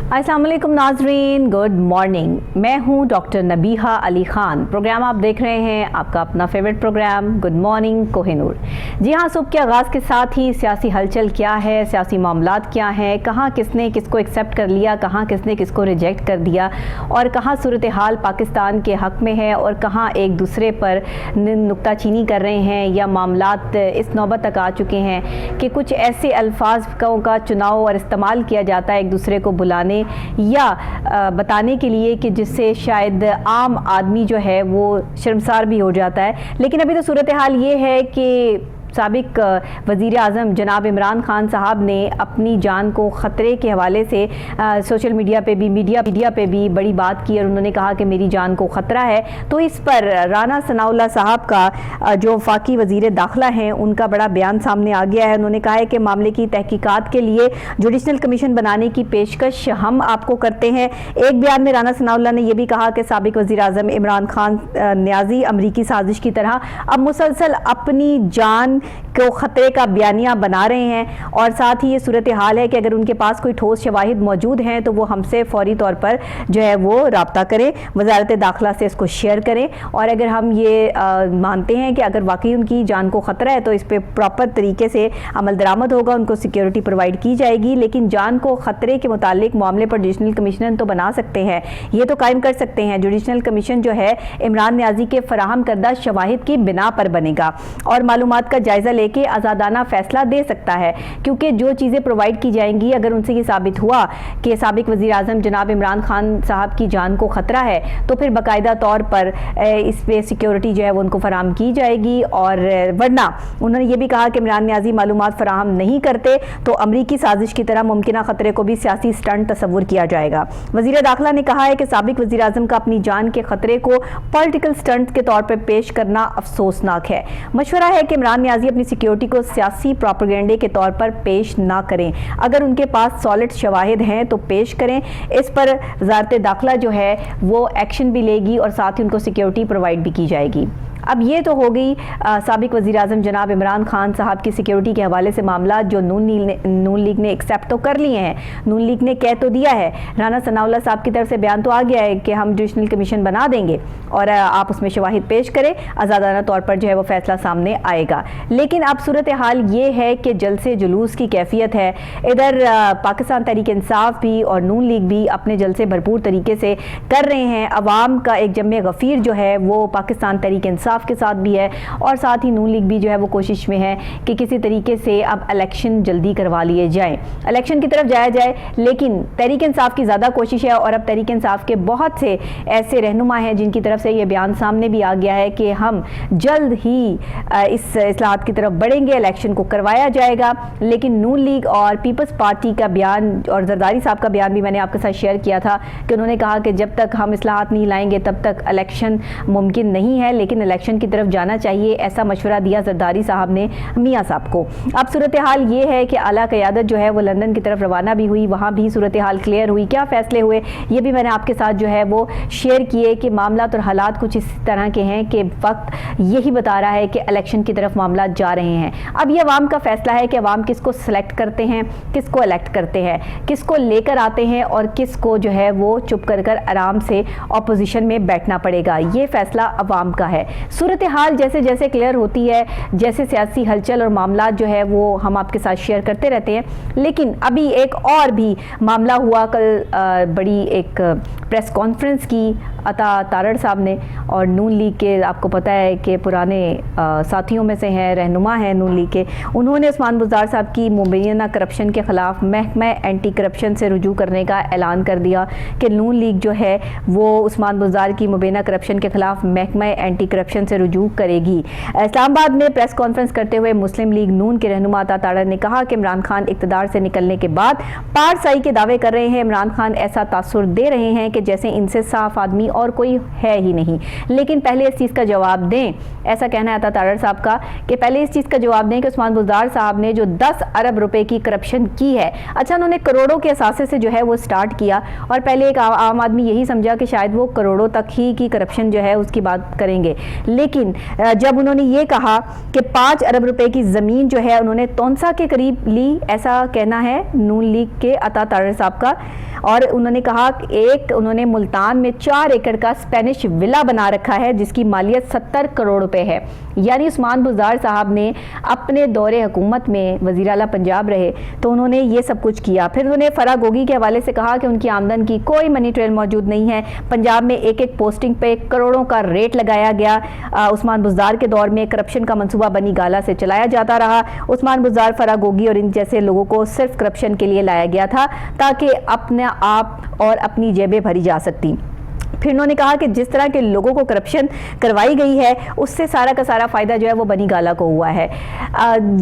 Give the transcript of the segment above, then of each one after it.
अस्सलाम वालेकुम नाजरीन, गुड मॉर्निंग। मैं हूं डॉक्टर नबीहा अली खान। प्रोग्राम आप देख रहे हैं, आपका अपना favourite programme good morning Kohinoor. जी हां, सुबह के आगाज़ के साथ ही सियासी हलचल क्या है, सियासी मामलात क्या हैं, कहां किसने किसको एक्सेप्ट कर लिया, कहां किसने किसको रिजेक्ट कर दिया और कहां सूरत हाल पाकिस्तान के हक़ में है और कहां एक दूसरे पर नुक्ताचीनी कर रहे हैं या मामलात इस नौबत तक आ चुके हैं कि कुछ ऐसे अल्फाज का चुनाव और इस्तेमाल किया जाता है एक दूसरे को बुलाने या बताने के लिए कि जिससे शायद आम आदमी जो है वो शर्मसार भी हो जाता है। लेकिन अभी तो सूरत हाल ये है कि साबिक वज़ीर आज़म जनाब इमरान खान साहब ने अपनी जान को ख़तरे के हवाले से सोशल मीडिया पे भी मीडिया पे भी बड़ी बात की और उन्होंने कहा कि मेरी जान को ख़तरा है। तो इस पर राना सनाउल्लाह साहब का जो वफाकी वज़ीर दाखिला हैं उनका बड़ा बयान सामने आ गया है। उन्होंने कहा है कि मामले की तहकीकात के लिए जुडिशनल कमीशन बनाने की पेशकश हम आपको करते हैं। एक बयान में राना सनाउल्लाह ने यह भी कहा कि साबिक वज़ीर आज़म इमरान खान न्याजी अमरीकी साजिश की तरह अब मुसलसल अपनी जान को ख़तरे का बयानिया बना रहे हैं और साथ ही ये सूरत हाल है कि अगर उनके पास कोई ठोस शवाहिद मौजूद हैं तो वो हमसे फौरी तौर पर जो है वो रब्ता करें, वज़ारत दाखिला से इसको शेयर करें। और अगर हम ये मानते हैं कि अगर वाकई उनकी जान को ख़तरा है तो इस पर प्रॉपर तरीके से अमल दरामद होगा, उनको सिक्योरिटी प्रोवाइड की जाएगी। लेकिन जान को ख़तरे के मुतालिक मामले पर जुडिशनल कमीशन तो बना सकते हैं, ये तो कायम कर सकते हैं। जुडिशनल कमीशन जो है इमरान न्याजी के फराहम करदा शवाहिद की बिना पर बनेगा और मालूमात का जायजा लेके आज़ादाना फैसला दे सकता है, क्योंकि जो चीज़ें प्रोवाइड की जाएंगी अगर उनसे ये साबित हुआ कि साबिक वज़ीर आज़म जनाब इमरान खान साहब की जान को ख़तरा है तो फिर बाकायदा तौर पर इस पे सिक्योरिटी जो है वो उनको फराहम की जाएगी। और वरना उन्होंने ये भी कहा कि इमरान न्याजी मालूमात फराहम नहीं करते तो अमरीकी साजिश की तरह मुमकिन ख़तरे को भी सियासी स्टंट तस्वुर किया जाएगा। वज़ीर दाखिला ने कहा है कि साबिक वज़ीर आज़म का अपनी जान के ख़तरे को पॉलिटिकल स्टंट के तौर पर पेश करना अफसोसनाक है। मशवरा है कि इमरान न्याजी अपनी सिक्योरिटी को सियासी प्रोपेगेंडे के तौर पर पेश ना करें। अगर उनके पास सॉलिड शवाहिद हैं तो पेश करें। इस पर वज़ारत दाखिला जो है वो एक्शन भी लेगी और साथ ही उनको सिक्योरिटी प्रोवाइड भी की जाएगी। अब ये तो हो गई साबिक वज़ीर आज़म जनाब इमरान खान साहब की सिक्योरिटी के हवाले से मामला जो नून लीग ने एक्सेप्ट तो कर लिए हैं, नून लीग ने कह तो दिया है, राना सनाउल्लाह साहब की तरफ से बयान तो आ गया है कि हम जुडिशनल कमीशन बना देंगे और आप उसमें शवाहिद पेश करें, आज़ादाना तौर पर जो है वो फैसला सामने आएगा। लेकिन अब सूरत हाल ये है कि जलसे जुलूस की कैफियत है। इधर पाकिस्तान तहरीक इंसाफ भी और नून लीग भी अपने जलसे भरपूर तरीके से कर रहे हैं। अवाम का एक जम्मे गफ़ीर जो है वो पाकिस्तान तहरीक इंसाफ के साथ भी है और साथ ही नून लीग भी जो है वो कोशिश में है कि किसी तरीके से अब इलेक्शन जल्दी करवा लिए जाएं, इलेक्शन की तरफ जाया जाए। लेकिन तहरीक इंसाफ की ज़्यादा कोशिश है और अब तहरीक इंसाफ के बहुत से ऐसे रहनुमा हैं जिनकी तरफ से ये बयान सामने भी आ गया है कि हम जल्द ही इस इस्लाहात की तरफ बढ़ेंगे, इलेक्शन को करवाया जाएगा। लेकिन नून लीग और पीपल्स पार्टी का बयान और जरदारी साहब का बयान भी मैंने आपके साथ शेयर किया था कि उन्होंने कहा कि जब तक हम इस्लाहात नहीं लाएंगे तब तक इलेक्शन मुमकिन नहीं है, लेकिन इलेक्शन की तरफ जाना चाहिए, ऐसा मशवरा दिया जरदारी साहब ने मियां साहब को। अब सूरत हाल ये है कि आला क़यादत जो है वो लंदन की तरफ रवाना भी हुई, वहाँ भी सूरत हाल क्लियर हुई। क्या फ़ैसले हुए ये भी मैंने आपके साथ जो है वो शेयर किए कि मामलात और हालात कुछ इस तरह के हैं कि वक्त यही बता रहा है कि इलेक्शन की तरफ मामला जा रहे हैं। अब ये अवाम का फ़ैसला है कि अवाम किसको सेलेक्ट करते हैं, किसको इलेक्ट करते हैं, किसको लेकर आते हैं और किसको जो है वो चुप कर आराम से अपोजिशन में बैठना पड़ेगा। ये फ़ैसला अवाम का है। सूरत हाल जैसे जैसे क्लियर होती है, जैसे सियासी हलचल और मामला जो है वो हम आपके साथ शेयर करते रहते हैं। लेकिन अभी एक और भी मामला हुआ, कल बड़ी एक प्रेस कॉन्फ्रेंस की अता तारड़ साहब ने और नून लीग के, आपको पता है कि पुराने साथियों में से हैं, रहनुमा हैं नून लीग के, उन्होंने उस्मान बुज़दार साहब की मुबैना करप्शन के ख़िलाफ़ महकमा एंटी करप्शन से रुजू करने का ऐलान कर दिया कि नून लीग जो है वो उस्मान बुज़दार की मुबैना करप्शन के ख़िलाफ़ महकमा एंटी करप्शन से रुजू करेगी। इस्लामाबाद में प्रेस कॉन्फ्रेंस करते हुए मुस्लिम लीग नून के रहनुमा अता तारड़ ने कहा कि इमरान खान इक़्तिदार से निकलने के बाद पारसाई के दावे कर रहे हैं। इमरान खान ऐसा तासुर दे रहे हैं कि जैसे इनसे साफ आदमी नहीं और कोई है ही नहीं। लेकिन पहले इस चीज़ का जवाब दें, ऐसा कहना है अता तारड़ साहब का कि पहले इस चीज़ का जवाब दें कि उस्मान बुज़दार साहब ने जो 10 अरब रुपए की करप्शन की है, अच्छा उन्होंने करोड़ों के असासे से जो है वो स्टार्ट किया और पहले एक आम आदमी यही समझा कि शायद वो करोड़ों तक ही की करप्शन जो है उसकी बात करेंगे। लेकिन जब उन्होंने ये कहा कि 5 अरब रुपए की ज़मीन जो है उन्होंने तौंसा के करीब ली, ऐसा कहना है नून लीग के अता तारड़ साहब का, और उन्होंने कहा कि उन्होंने मुल्तान में 4 एकड़ का स्पेनिश विला बना रखा है जिसकी मालियत 70 करोड़ रुपए है। यानी उस्मान बुज़दार साहब ने अपने दौरे हुकूमत में वज़ीर आला पंजाब रहे तो उन्होंने ये सब कुछ किया। फिर उन्होंने फराह गोगी के हवाले से कहा कि उनकी आमदन की कोई मनी ट्रेल मौजूद नहीं है, पंजाब में एक एक पोस्टिंग पे करोड़ों का रेट लगाया गया। उस्मान बुज़दार के दौर में करप्शन का मंसूबा बनी गाला से चलाया जाता रहा। उस्मान बुज़दार, फराह गोगी और इन जैसे लोगों को सिर्फ करप्शन के लिए लाया गया था ताकि अपने आप और अपनी जेबें भरी जा सकती। फिर उन्होंने कहा कि जिस तरह के लोगों को करप्शन करवाई गई है उससे सारा का सारा फ़ायदा जो है वो बनी गाला को हुआ है।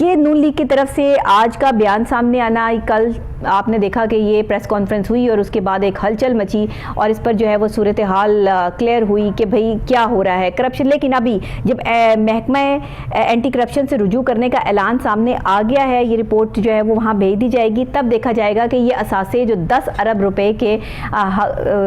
ये नून लीग की तरफ से आज का बयान सामने आना, कल आपने देखा कि ये प्रेस कॉन्फ्रेंस हुई और उसके बाद एक हलचल मची और इस पर जो है वो सूरत हाल क्लियर हुई कि भाई क्या हो रहा है करप्शन। लेकिन अभी जब महकमा एंटी करप्शन से रुजू करने का ऐलान सामने आ गया है, ये रिपोर्ट जो है वो वहाँ भेज दी जाएगी, तब देखा जाएगा कि ये असासे जो 10 अरब रुपए के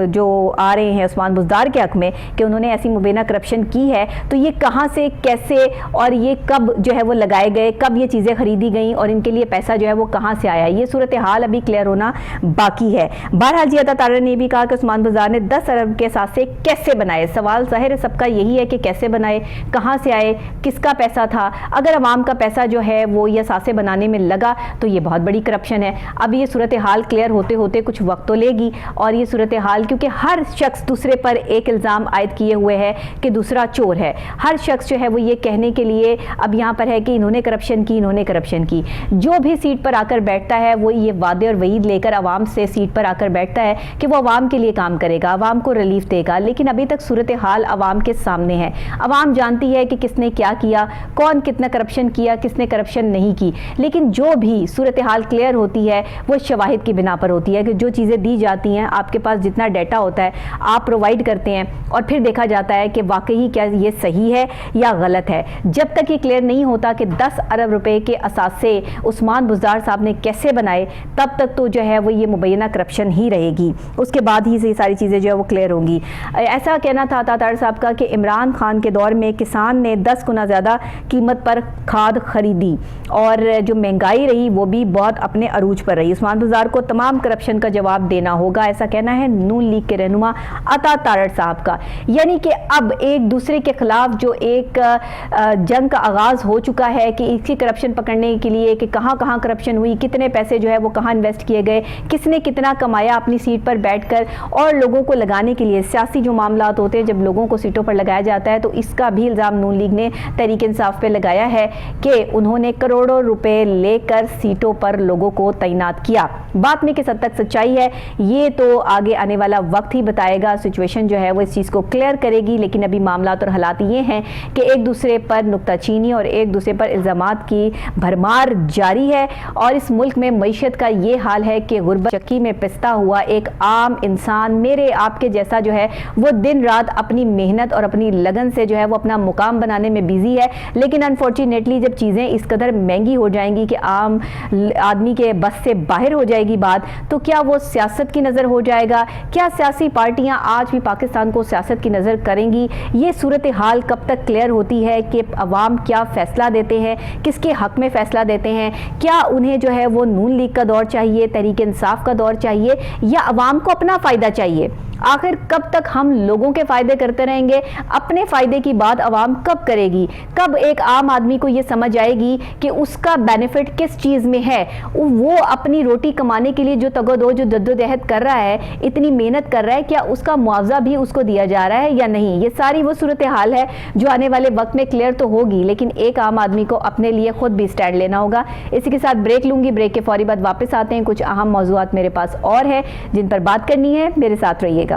जो आ रहे हैं उस्मान बुज़दार के हक में कि उन्होंने ऐसी मुबैना करप्शन की है, तो ये कहाँ से, कैसे और ये कब जो है वो लगाए गए, कब ये चीज़ें खरीदी गई और इनके लिए पैसा जो है वो कहाँ से आया, ये सूरत हाल अभी क्लियर होना बाकी है। बहरहाल जी अता तारड़ ने भी कहा कि उस्मान बुज़दार ने 10 अरब के असासे कैसे बनाए। सवाल ज़ाहिर है सबका यही है कि कैसे बनाए, कहाँ से आए, किसका पैसा था। अगर अवाम का पैसा जो है वो ये असासे बनाने में लगा तो ये बहुत बड़ी करप्शन है। अब ये सूरत हाल क्लियर होते होते कुछ वक्त तो लेगी और ये सूरत हाल, क्योंकि हर शख्स दूसरे पर एक इल्ज़ाम आयद किए हुए है कि दूसरा चोर है। हर शख्स जो है वो ये कहने के लिए अब यहाँ पर है कि इन्होंने करप्शन की, इन्होंने करप्शन की। जो भी सीट पर आकर बैठता है वो ये वादे और वईद लेकर आवाम से सीट पर आकर बैठता है कि वो आवाम के लिए काम करेगा, आवाम को रिलीफ देगा। लेकिन अभी तक सूरत हाल आवाम के सामने है। आवाम जानती है कि किसने क्या किया, कौन कितना करप्शन किया, किसने करप्शन नहीं की। लेकिन जो भी सूरत हाल क्लियर होती है वो शवाहिद की बिना पर होती है कि जो चीज़ें दी जाती हैं, आपके पास जितना डाटा होता है आप प्रोवाइड करते हैं और फिर देखा जाता है कि वाकई क्या ये सही है या गलत है। जब तक ये क्लियर नहीं होता कि 10 अरब रुपए के असासे उस्मान बुज़दार साहब ने कैसे बनाए, तब तक तो जो है वो ये मुबैना करप्शन ही रहेगी। उसके बाद ही से सारी चीज़ें जो है वो क्लियर होंगी। ऐसा कहना था अता तारड़ साहब का कि इमरान खान के दौर में किसान ने 10 गुना ज़्यादा कीमत पर खाद खरीदी और जो महंगाई रही वो भी बहुत अपने अरूज पर रही। उस्मान बुज़दार को तमाम करप्शन का जवाब देना होगा, ऐसा कहना है नून लीग के रहनुमा अता तारड़ साहब का। यानी कि अब एक दूसरे के खिलाफ जो एक जंग का आगाज़ हो चुका है कि इसकी करप्शन पकड़ने के लिए कि कहाँ कहाँ करप्शन हुई, कितने पैसे जो है वो कहाँ इन्वेस्ट किए गए, किसने कितना कमाया अपनी सीट पर बैठकर, और लोगों को लगाने के लिए सियासी जो मामलात होते हैं जब लोगों को सीटों पर लगाया जाता है तो इसका भी इल्ज़ाम नून लीग ने तहरीक इंसाफ पे लगाया है कि उन्होंने करोड़ों रुपए लेकर सीटों पर लोगों को तैनात किया। बात में किस हद तक सच्चाई है ये तो आगे आने वाला वक्त ही बताएगा, सिचुएशन जो है वो इस चीज़ को क्लियर करेगी। लेकिन अभी मामलात और हालात ये हैं कि एक दूसरे पर नुक्ताचीनी और एक दूसरे पर इल्ज़ामात की भरमार जारी है और इस मुल्क में मईशत का ये हाल है कि गुर्बत चक्की में पिसता हुआ एक आम इंसान, मेरे आपके जैसा जो है वो दिन रात अपनी मेहनत और अपनी लगन से जो है वो अपना मुकाम बनाने में बिजी है। लेकिन अनफॉर्चुनेटली जब चीज़ें इस कदर महंगी हो जाएंगी कि आम आदमी के बस से बाहर हो जाएगी बात, तो क्या वो सियासत की नज़र हो जाएगा? क्या सियासी पार्टियां आज भी पाकिस्तान को सियासत की नज़र करेंगी? ये सूरत हाल कब तक क्लियर होती है कि अवाम क्या फैसला देते हैं, किसके हक में फैसला देते हैं? क्या उन्हें जो है वो नून लीग का दौर चाहिए, तहरीक इंसाफ का दौर चाहिए, या अवाम को अपना फ़ायदा चाहिए? आखिर कब तक हम लोगों के फ़ायदे करते रहेंगे? अपने फ़ायदे की बात अवाम कब करेगी? कब एक आम आदमी को ये समझ आएगी कि उसका बेनिफिट किस चीज़ में है? वो अपनी रोटी कमाने के लिए जो तगोदो, जो जद्दोजहद कर रहा है, इतनी मेहनत कर रहा है, क्या उसका मुआवजा भी उसको दिया जा रहा है या नहीं? ये सारी वो सूरत हाल है जो आने वाले वक्त में क्लियर तो होगी, लेकिन एक आम आदमी को अपने लिए खुद भी स्टैंड लेना होगा। इसी के साथ ब्रेक लूंगी, ब्रेक के फौरी बाद वापस आते हैं। कुछ अहम मौज़ूआत मेरे पास और है जिन पर बात करनी है, मेरे साथ रहिएगा।